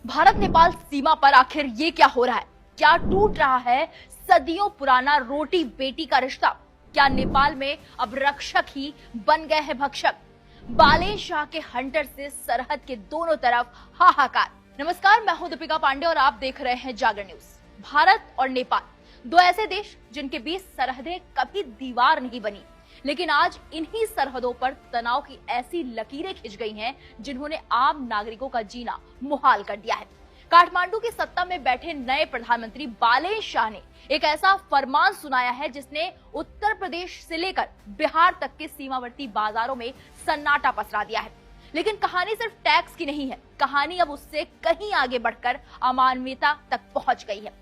भारत नेपाल सीमा पर आखिर ये क्या हो रहा है? क्या टूट रहा है सदियों पुराना रोटी बेटी का रिश्ता? क्या नेपाल में अब रक्षक ही बन गए हैं भक्षक? बालेन शाह के हंटर से सरहद के दोनों तरफ हाहाकार। नमस्कार, मैं हूं दीपिका पांडे और आप देख रहे हैं जागर न्यूज। भारत और नेपाल, दो ऐसे देश जिनके बीच सरहदें कभी दीवार नहीं बनी, लेकिन आज इन्हीं सरहदों पर तनाव की ऐसी लकीरें खिंच गई हैं जिन्होंने आम नागरिकों का जीना मुहाल कर दिया है। काठमांडू की सत्ता में बैठे नए प्रधानमंत्री बालेन शाह ने एक ऐसा फरमान सुनाया है जिसने उत्तर प्रदेश से लेकर बिहार तक के सीमावर्ती बाजारों में सन्नाटा पसरा दिया है। लेकिन कहानी सिर्फ टैक्स की नहीं है, कहानी अब उससे कहीं आगे बढ़कर अमानवीयता तक पहुंच गई है।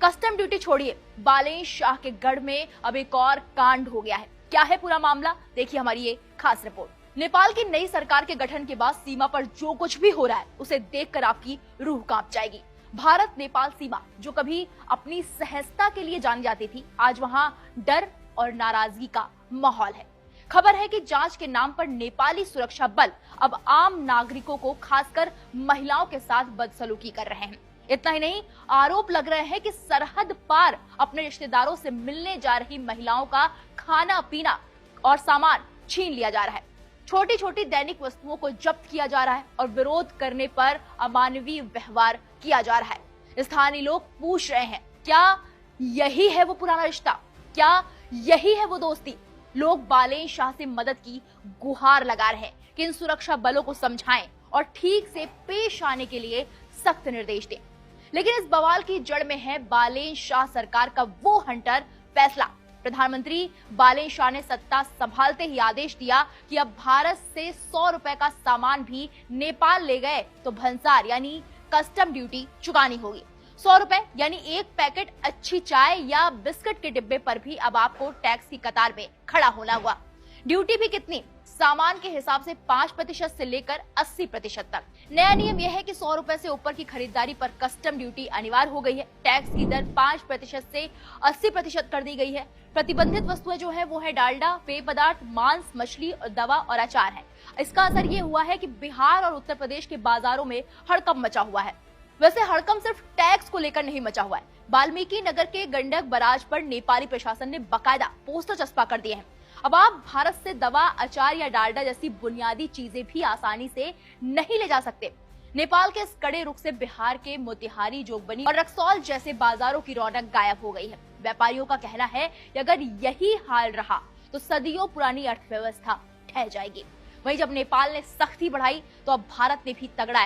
कस्टम ड्यूटी छोड़िए, बालेन शाह के गढ़ में अब एक और कांड हो गया है। क्या है पूरा मामला, देखिए हमारी ये खास रिपोर्ट। नेपाल की नई सरकार के गठन के बाद सीमा पर जो कुछ भी हो रहा है उसे देखकर आपकी रूह कांप जाएगी। भारत नेपाल सीमा, जो कभी अपनी सहजता के लिए जानी जाती थी, आज वहां डर और नाराजगी का माहौल है। खबर है कि जांच के नाम पर नेपाली सुरक्षा बल अब आम नागरिकों को, खासकर महिलाओं के साथ बदसलूकी कर रहे हैं। इतना ही नहीं, आरोप लग रहे हैं कि सरहद पार अपने रिश्तेदारों से मिलने जा रही महिलाओं का खाना पीना और सामान छीन लिया जा रहा है। छोटी छोटी दैनिक वस्तुओं को जब्त किया जा रहा है और विरोध करने पर अमानवीय व्यवहार किया जा रहा है। स्थानीय लोग पूछ रहे हैं, क्या यही है वो पुराना रिश्ता? क्या यही है वो दोस्ती? लोग बालेन शाह से मदद की गुहार लगा रहे हैं कि इन सुरक्षा बलों को समझाएं और ठीक से पेश आने के लिए सख्त निर्देश दें। लेकिन इस बवाल की जड़ में है बालेन शाह सरकार का वो हंटर फैसला। प्रधानमंत्री बालेन शाह ने सत्ता संभालते ही आदेश दिया कि अब भारत से 100 रुपए का सामान भी नेपाल ले गए तो भंसार यानी कस्टम ड्यूटी चुकानी होगी। 100 रुपए यानी एक पैकेट अच्छी चाय या बिस्किट के डिब्बे पर भी अब आपको टैक्स की कतार में खड़ा होना हुआ। ड्यूटी भी कितनी? सामान के हिसाब से 5% से लेकर 80% तक। नया नियम यह है कि 100 रुपए से ऊपर की खरीदारी पर कस्टम ड्यूटी अनिवार्य हो गई है। टैक्स की दर 5% से 80% कर दी गई है। प्रतिबंधित वस्तुएं जो है वो है डालडा, पेय पदार्थ, मांस, मछली और दवा और अचार है। इसका असर ये हुआ है कि बिहार और उत्तर प्रदेश के बाजारों में हड़कंप मचा हुआ है। वैसे हड़कंप सिर्फ टैक्स को लेकर नहीं मचा हुआ है। वाल्मीकि नगर के गंडक बराज पर नेपाली प्रशासन ने बाकायदा पोस्टर चस्पा कर दिए हैं। अब आप भारत से दवा, अचार या डालडा जैसी बुनियादी चीजें भी आसानी से नहीं ले जा सकते। नेपाल के इस कड़े रुख से बिहार के मोतिहारी, जोगबनी और रक्सौल जैसे बाजारों की रौनक गायब हो गई है। व्यापारियों का कहना है कि अगर यही हाल रहा तो सदियों पुरानी अर्थव्यवस्था ढह जाएगी। वहीं जब नेपाल ने सख्ती बढ़ाई तो अब भारत ने भी तगड़ा